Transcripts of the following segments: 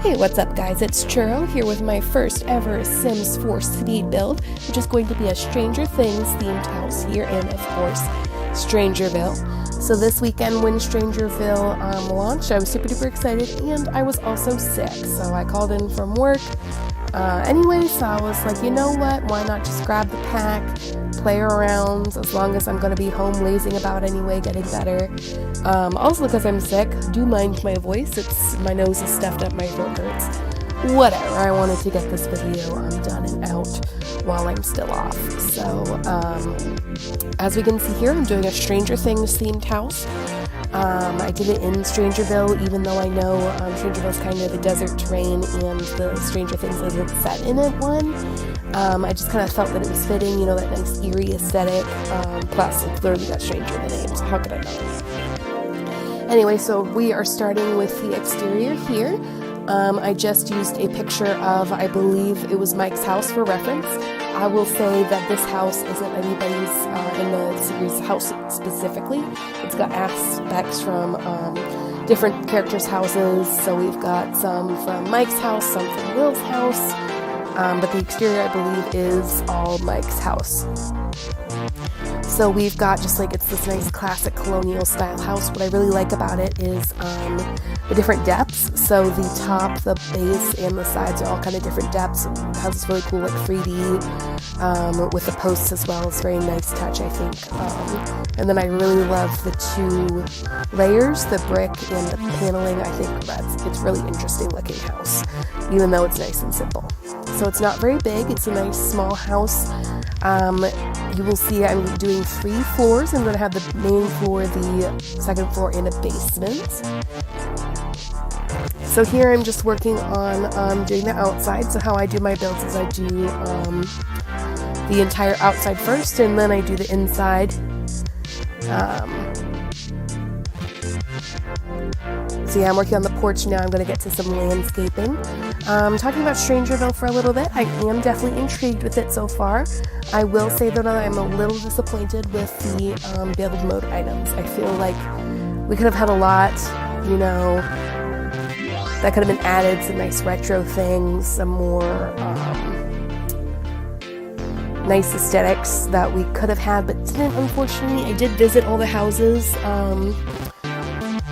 Hey, what's up guys, it's Churro here with my first ever Sims 4 speed build, which is going to be a Stranger Things themed house here in, of course, Strangerville. So this weekend when Strangerville launched, I was super duper excited, and I was also sick, so I called in from work. Anyway, so I was like, you know what, why not just grab the pack, play around, as long as I'm going to be home lazing about anyway, getting better. Also because I'm sick, do mind my voice, my nose is stuffed up, my throat hurts. Whatever, I wanted to get this video done and out while I'm still off. So, as we can see here, I'm doing a Stranger Things themed house. I did it in Strangerville, even though I know Strangerville's kind of a desert terrain and the Stranger Things isn't set in it one. I just kind of felt that it was fitting, you know, that nice eerie aesthetic. Plus, it's literally got Stranger in the name, so how could I not? Anyway, so we are starting with the exterior here. I just used a picture of, I believe it was Mike's house for reference. I will say that this house isn't anybody's in the series house specifically. It's got aspects from different characters' houses. So we've got some from Mike's house, some from Will's house. But the exterior, I believe, is all Mike's house. So we've got just like, it's this nice classic colonial style house. What I really like about it is the different depths. So the top, the base, and the sides are all kind of different depths. It has this really cool like 3D with the posts as well. It's a very nice touch, I think. And then I really love the two layers, the brick and the paneling. I think it's really interesting looking house, even though it's nice and simple. So it's not very big. It's a nice small house. You will see I'm doing 3 floors. I'm going to have the main floor, the second floor, and a basement. So here I'm just working on doing the outside. So how I do my builds is I do the entire outside first, and then I do the inside. So yeah, I'm working on the porch now. I'm going to get to some landscaping. Talking about Strangerville for a little bit, I am definitely intrigued with it so far. I will say though that I'm a little disappointed with the build mode items. I feel like we could have had a lot, you know, that could have been added, some nice retro things, some more nice aesthetics that we could have had but didn't, unfortunately. I did visit all the houses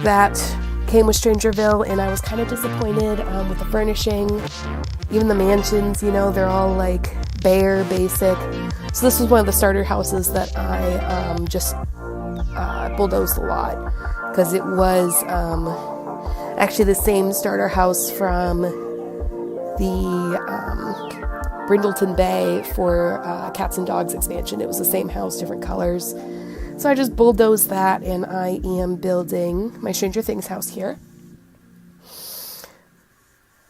that came with Strangerville, and I was kind of disappointed with the furnishing. Even the mansions, you know, they're all like bare, basic. So this was one of the starter houses that I just bulldozed a lot, because it was actually the same starter house from the Brindleton Bay for Cats and Dogs expansion. It was the same house, different colors. So I just bulldozed that, and I am building my Stranger Things house here.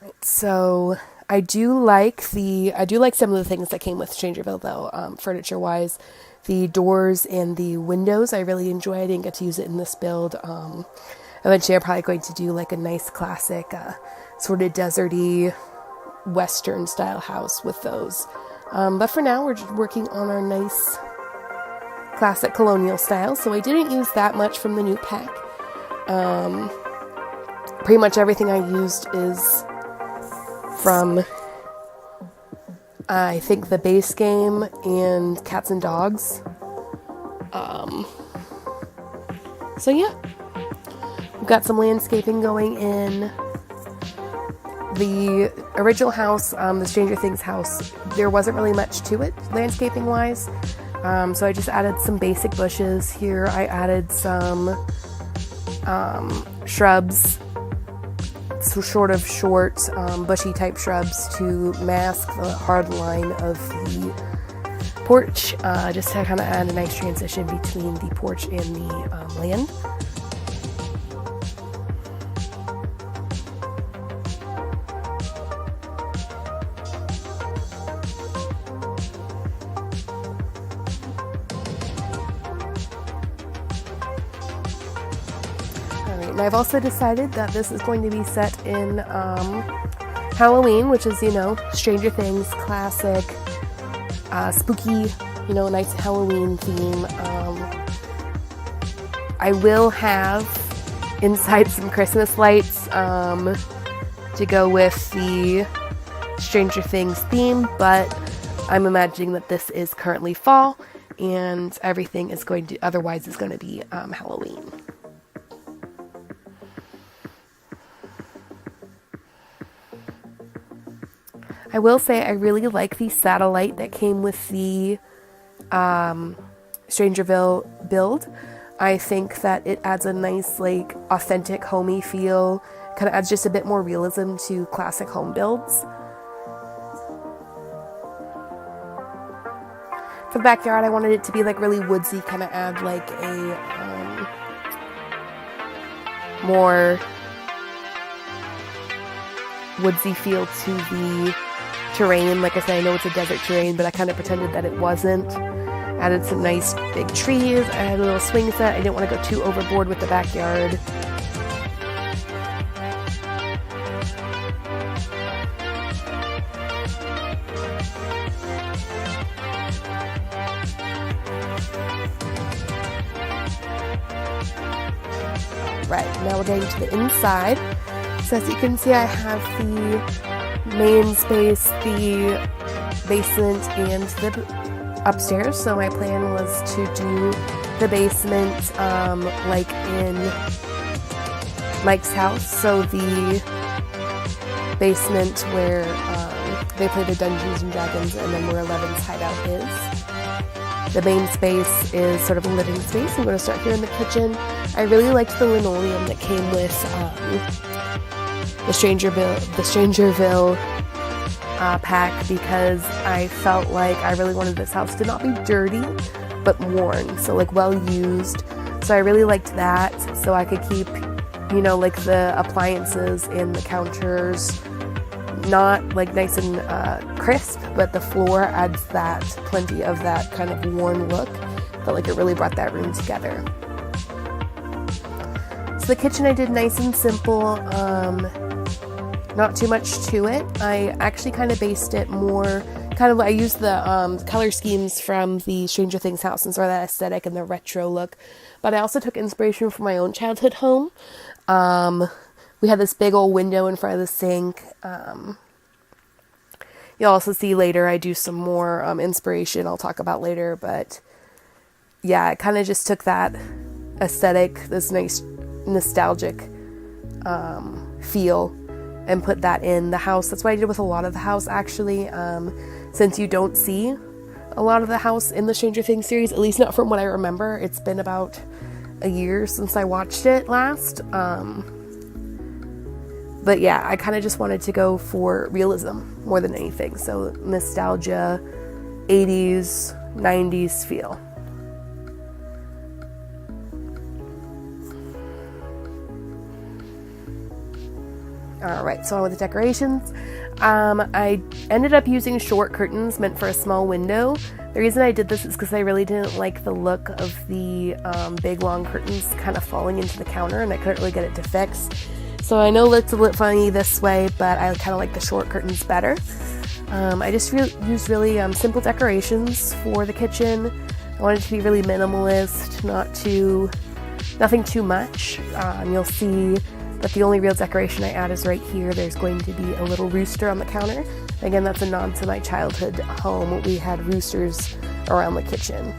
Right, so I do like some of the things that came with Strangerville though, furniture-wise. The doors and the windows I really enjoy. I didn't get to use it in this build. Eventually I'm probably going to do like a nice classic sort of deserty western style house with those. But for now we're just working on our nice classic colonial style, so I didn't use that much from the new pack. Pretty much everything I used is from, I think, the base game and Cats and Dogs. So yeah, we've got some landscaping going in. The original house, the Stranger Things house, there wasn't really much to it landscaping wise. So I just added some basic bushes. Here I added some shrubs, so short, bushy type shrubs to mask the hard line of the porch, just to kind of add a nice transition between the porch and the land. And I've also decided that this is going to be set in Halloween, which is, you know, Stranger Things, classic, spooky, you know, nice Halloween theme. I will have inside some Christmas lights to go with the Stranger Things theme, but I'm imagining that this is currently fall and everything is going to, otherwise is going to be Halloween. I will say I really like the satellite that came with the Strangerville build. I think that it adds a nice, like, authentic, homey feel. Kind of adds just a bit more realism to classic home builds. For the backyard, I wanted it to be, like, really woodsy, kind of add, like, a more woodsy feel to the terrain. Like I said, I know it's a desert terrain, but I kind of pretended that it wasn't. Added some nice big trees. I had a little swing set. I didn't want to go too overboard with the backyard. Right, now we're getting to the inside. So as you can see, I have the main space, the basement, and the upstairs. So my plan was to do the basement like in Mike's house. So the basement where they play the Dungeons and Dragons, and then where Eleven's hideout is. The main space is sort of a living space. I'm going to start here in the kitchen. I really liked the linoleum that came with the Strangerville pack, because I felt like I really wanted this house to not be dirty, but worn, so like well used. So I really liked that, so I could keep, you know, like the appliances and the counters not like nice and crisp, but the floor adds that, plenty of that kind of worn look. Felt like it really brought that room together. So the kitchen I did nice and simple, not too much to it. I actually kind of based it more, I used the color schemes from the Stranger Things house and sort of that aesthetic and the retro look, but I also took inspiration from my own childhood home. We had this big old window in front of the sink. You'll also see later I do some more inspiration I'll talk about later, but yeah, I kind of just took that aesthetic, this nice nostalgic feel, and put that in the house. That's what I did with a lot of the house, actually, since you don't see a lot of the house in the Stranger Things series, at least not from what I remember. It's been about a year since I watched it last. But yeah, I kind of just wanted to go for realism more than anything. So nostalgia, 80s, 90s feel. Alright, so on with the decorations. I ended up using short curtains meant for a small window. The reason I did this is because I really didn't like the look of the big long curtains kind of falling into the counter, and I couldn't really get it to fix. So I know it looks a bit funny this way, but I kind of like the short curtains better. I just used really simple decorations for the kitchen. I wanted it to be really minimalist, nothing too much. You'll see that the only real decoration I add is right here. There's going to be a little rooster on the counter. Again, that's a nod to my childhood home. We had roosters around the kitchen.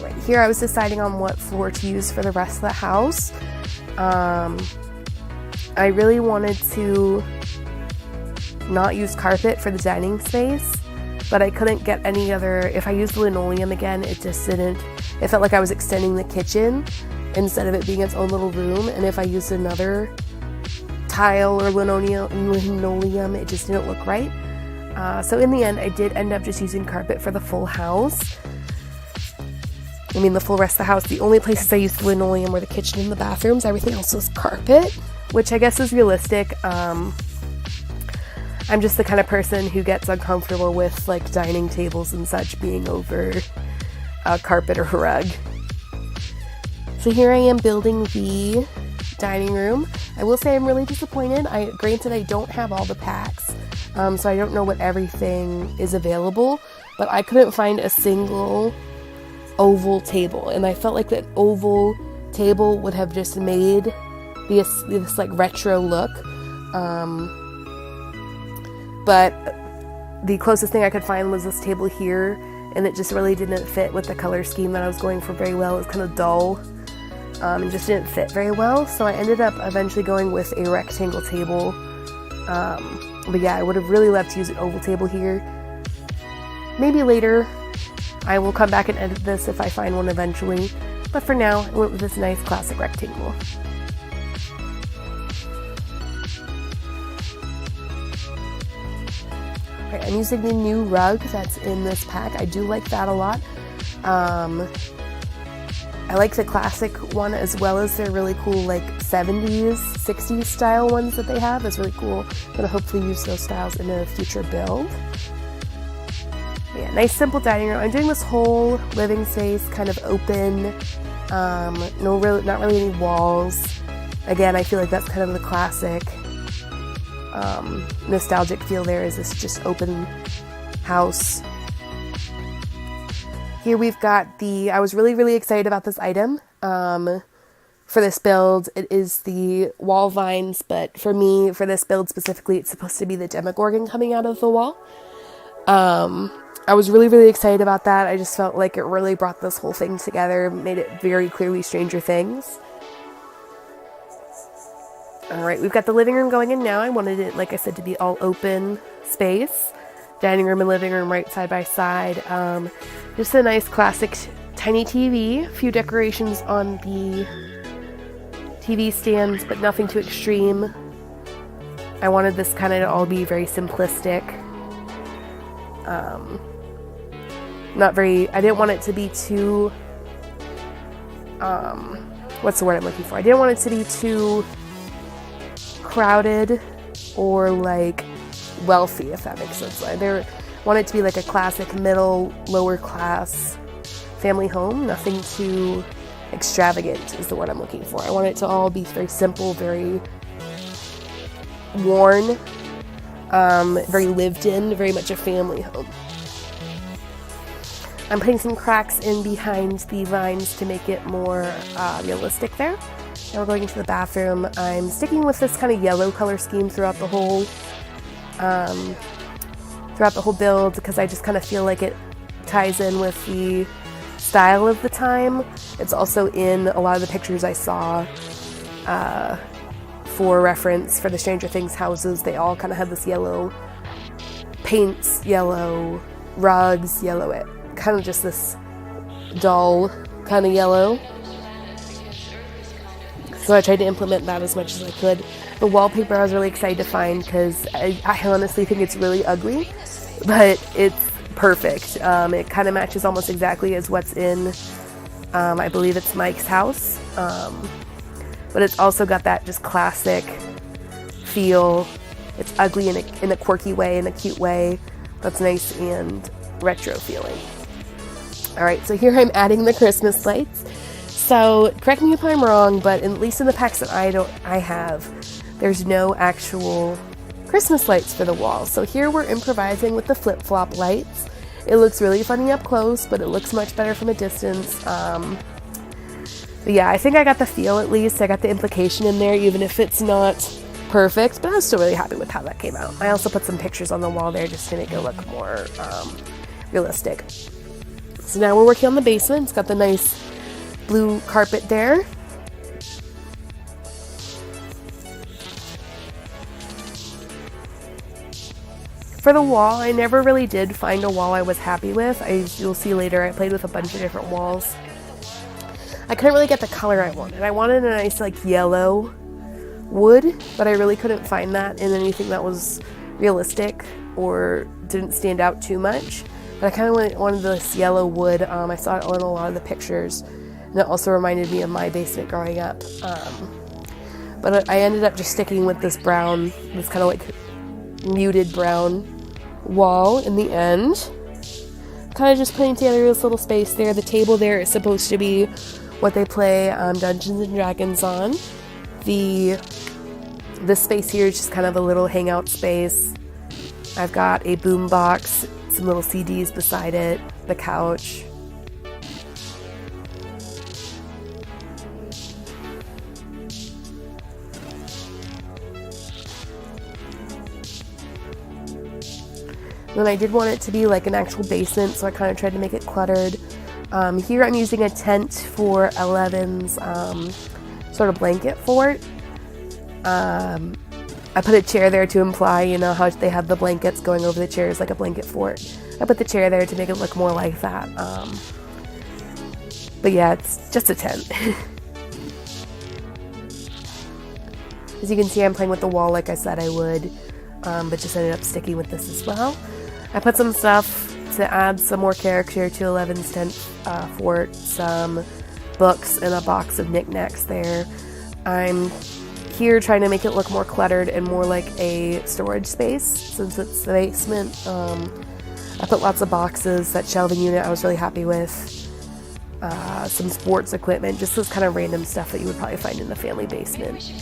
Right here, I was deciding on what floor to use for the rest of the house. I really wanted to not use carpet for the dining space, but I couldn't get any other. If I used the linoleum again, it felt like I was extending the kitchen instead of it being its own little room. And if I used another tile or linoleum, it just didn't look right. So in the end, I did end up just using carpet for the full house. The full rest of the house. The only places I used the linoleum were the kitchen and the bathrooms. Everything else was carpet, which I guess is realistic. I'm just the kind of person who gets uncomfortable with like dining tables and such being over a carpet or a rug. So here I am building the dining room. I will say I'm really disappointed. Granted, I don't have all the packs, so I don't know what everything is available, but I couldn't find a single oval table, and I felt like that oval table would have just made this like retro look. But the closest thing I could find was this table here, and it just really didn't fit with the color scheme that I was going for very well. It was kind of dull, and just didn't fit very well. So I ended up eventually going with a rectangle table. But yeah, I would have really loved to use an oval table here. Maybe later I will come back and edit this if I find one eventually. But for now, I went with this nice classic rectangle. Alright, I'm using the new rug that's in this pack. I do like that a lot. I like the classic one as well as their really cool like 70s, 60s style ones that they have. It's really cool. I'm going to hopefully use those styles in a future build. But yeah, nice simple dining room. I'm doing this whole living space kind of open. Not really any walls. Again, I feel like that's kind of the classic nostalgic feel there, is this just open house. Here we've got I was really excited about this item for this build. It is the wall vines, but for me, for this build specifically, it's supposed to be the Demogorgon coming out of the wall. I was really excited about that. I just felt like it really brought this whole thing together, made it very clearly Stranger Things. Alright, we've got the living room going in now. I wanted it, like I said, to be all open space. Dining room and living room right side by side. Just a nice classic tiny TV. A few decorations on the TV stands, but nothing too extreme. I wanted this kind of to all be very simplistic. I didn't want it to be too, what's the word I'm looking for? I didn't want it to be too crowded or like wealthy, if that makes sense. I want it to be like a classic middle, lower class family home. Nothing too extravagant is the word I'm looking for. I want it to all be very simple, very worn, very lived in, very much a family home. I'm putting some cracks in behind the vines to make it more realistic there. Now we're going into the bathroom. I'm sticking with this kind of yellow color scheme throughout the whole build, because I just kind of feel like it ties in with the style of the time. It's also in a lot of the pictures I saw for reference for the Stranger Things houses. They all kind of have this yellow paints, yellow rugs, yellow, kind of just this dull kind of yellow. So I tried to implement that as much as I could. The wallpaper I was really excited to find, because I honestly think it's really ugly, but it's perfect. It kind of matches almost exactly as what's in, I believe it's Mike's house. But it's also got that just classic feel. It's ugly in a quirky way, in a cute way. That's nice and retro feeling. Alright, so here I'm adding the Christmas lights. So, correct me if I'm wrong, but at least in the packs that I have, there's no actual Christmas lights for the wall. So here we're improvising with the flip-flop lights. It looks really funny up close, but it looks much better from a distance. But yeah, I think I got the feel at least. I got the implication in there, even if it's not perfect, but I was still really happy with how that came out. I also put some pictures on the wall there just to make it look more realistic. So now we're working on the basement. It's got the nice blue carpet there. For the wall, I never really did find a wall I was happy with. You'll see later, I played with a bunch of different walls. I couldn't really get the color I wanted. I wanted a nice like yellow wood, but I really couldn't find that in anything that was realistic or didn't stand out too much. But I kind of wanted this yellow wood. I saw it in a lot of the pictures, and it also reminded me of my basement growing up. But I ended up just sticking with this brown, this kind of like muted brown wall in the end. Kind of just putting together this little space there. The table there is supposed to be what they play Dungeons and Dragons on. This space here is just kind of a little hangout space. I've got a boom box, some little CDs beside it, the couch. Then I did want it to be like an actual basement, so I kind of tried to make it cluttered. Here I'm using a tent for Eleven's sort of blanket fort. I put a chair there to imply, you know, how they have the blankets going over the chairs like a blanket fort. I put the chair there to make it look more like that. But yeah, it's just a tent. As you can see, I'm playing with the wall like I said I would, but just ended up sticking with this as well. I put some stuff to add some more character to Eleven's tent fort, some books and a box of knickknacks there. I'm here trying to make it look more cluttered and more like a storage space since it's the basement. I put lots of boxes. That shelving unit I was really happy with. Some sports equipment, just this kind of random stuff that you would probably find in the family basement.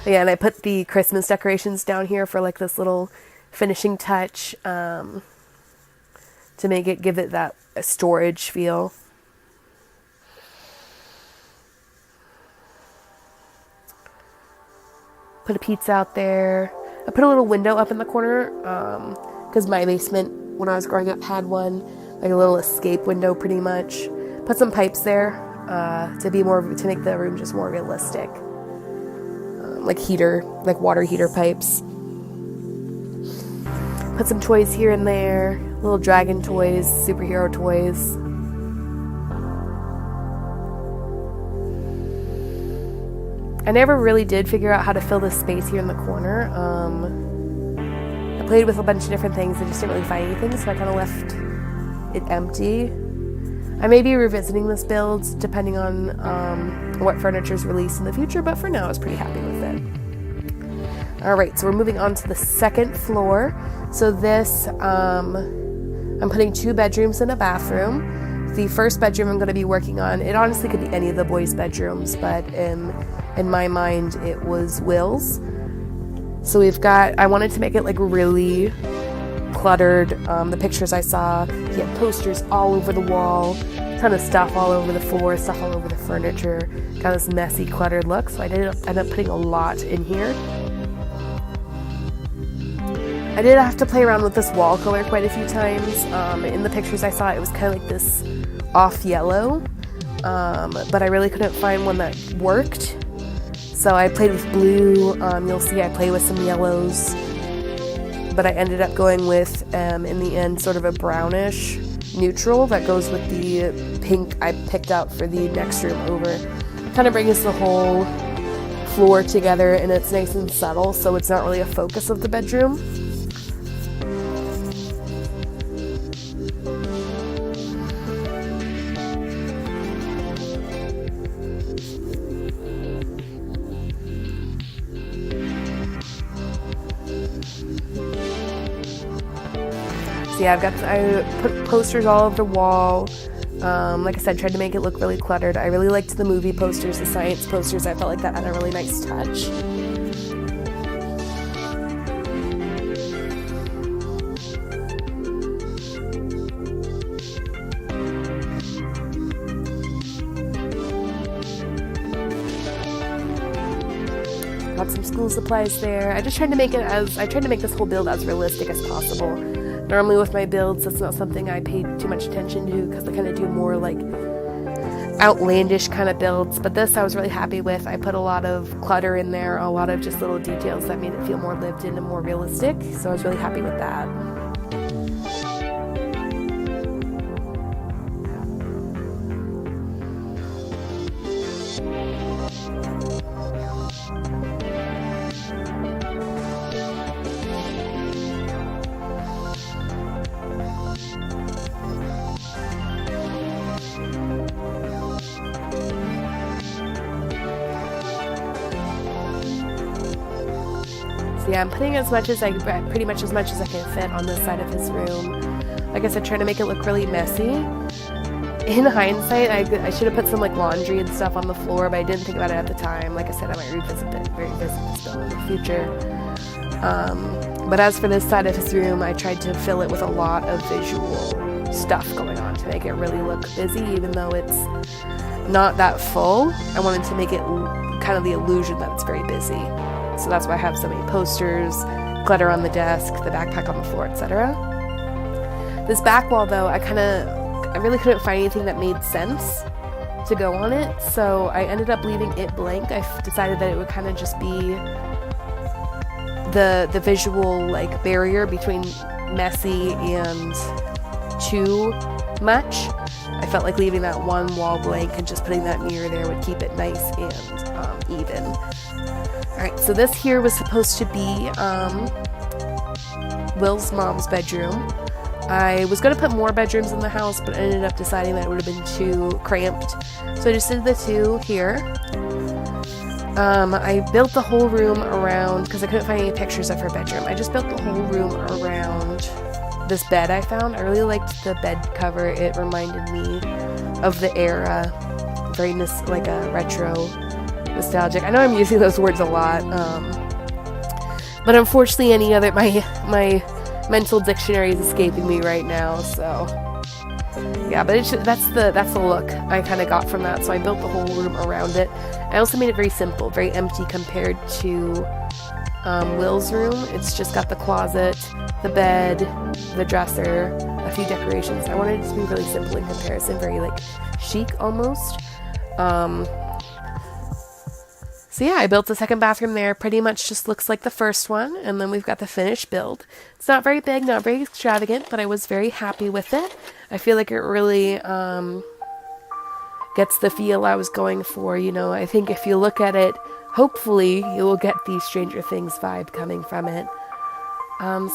Yeah, and I put the Christmas decorations down here for like this little finishing touch to give it that storage feel. Put a pizza out there. I put a little window up in the corner because my basement, when I was growing up, had one, like a little escape window pretty much. Put some pipes there to make the room just more realistic. Like water heater pipes. Put some toys here and there, little dragon toys, superhero toys. I never really did figure out how to fill this space here in the corner. I played with a bunch of different things and just didn't really find anything, so I kind of left it empty. I may be revisiting this build depending on what furniture is released in the future, but for now I was pretty happy with it. Alright, so we're moving on to the second floor. So this, I'm putting 2 bedrooms and a bathroom. The first bedroom I'm going to be working on, it honestly could be any of the boys' bedrooms, but in my mind it was Will's. So I wanted to make it like really cluttered. The pictures I saw, he had posters all over the wall, ton of stuff all over the floor, stuff all over the furniture, got this messy, cluttered look. So I did end up putting a lot in here. I did have to play around with this wall color quite a few times. In the pictures I saw, it was kind of like this off yellow, but I really couldn't find one that worked. So I played with blue. You'll see I play with some yellows, but I ended up going with, in the end, sort of a brownish neutral that goes with the pink I picked out for the next room over. Kind of brings the whole floor together, and it's nice and subtle, so it's not really a focus of the bedroom. So yeah, I put posters all over the wall. Like I said, tried to make it look really cluttered. I really liked the movie posters, the science posters. I felt like that had a really nice touch. Got some school supplies there. I tried to make this whole build as realistic as possible. Normally with my builds, that's not something I pay too much attention to because I kind of do more like outlandish kind of builds. But this I was really happy with. I put a lot of clutter in there, a lot of just little details that made it feel more lived in and more realistic. So I was really happy with that. So yeah, I'm putting pretty much as much as I can fit on this side of his room. Like I said, trying to make it look really messy. In hindsight, I should have put some like laundry and stuff on the floor, but I didn't think about it at the time. Like I said, I might revisit this build in the future. But as for this side of his room, I tried to fill it with a lot of visual stuff going on to make it really look busy, even though it's not that full. I wanted to make it kind of the illusion that it's very busy. So that's why I have so many posters, clutter on the desk, the backpack on the floor, etc. This back wall, though, I really couldn't find anything that made sense to go on it, so I ended up leaving it blank. I decided that it would kind of just be the visual like barrier between messy and too much. I felt like leaving that one wall blank and just putting that mirror there would keep it nice and even. Alright, so this here was supposed to be Will's mom's bedroom. I was going to put more bedrooms in the house, but I ended up deciding that it would have been too cramped. So I just did the two here. I built the whole room around, because I couldn't find any pictures of her bedroom, I just built the whole room around this bed I found. I really liked the bed cover. It reminded me of the era, very like a retro, nostalgic. I know I'm using those words a lot, but unfortunately my mental dictionary is escaping me right now, so yeah, but that's the look I kind of got from that, so I built the whole room around it. I also made it very simple, very empty compared to Will's room. It's just got the closet, the bed, the dresser, a few decorations. I wanted it to be really simple in comparison, very like chic almost. So yeah, I built the second bathroom there. Pretty much just looks like the first one, and then we've got the finished build. It's not very big, not very extravagant, but I was very happy with it. I feel like it really gets the feel I was going for, you know. I think if you look at it, hopefully you will get the Stranger Things vibe coming from it.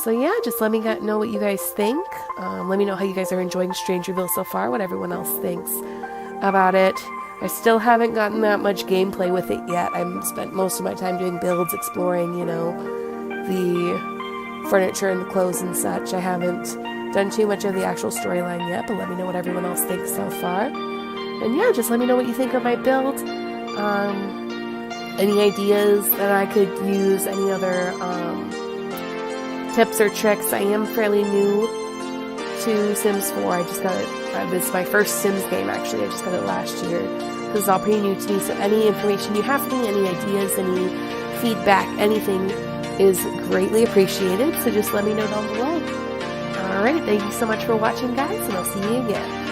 So yeah, just let me know what you guys think. Let me know how you guys are enjoying Strangerville so far, what everyone else thinks about it. I still haven't gotten that much gameplay with it yet. I've spent most of my time doing builds, exploring, you know, the furniture and the clothes and such. I haven't done too much of the actual storyline yet, but let me know what everyone else thinks so far. And yeah, just let me know what you think of my build. Any ideas that I could use, any other tips or tricks. I am fairly new to Sims 4. I just got it. This is my first Sims game, actually. I just got it last year. This is all pretty new to me, so any information you have for me, any ideas, any feedback, anything is greatly appreciated, so just let me know down below. Alright, thank you so much for watching, guys, and I'll see you again.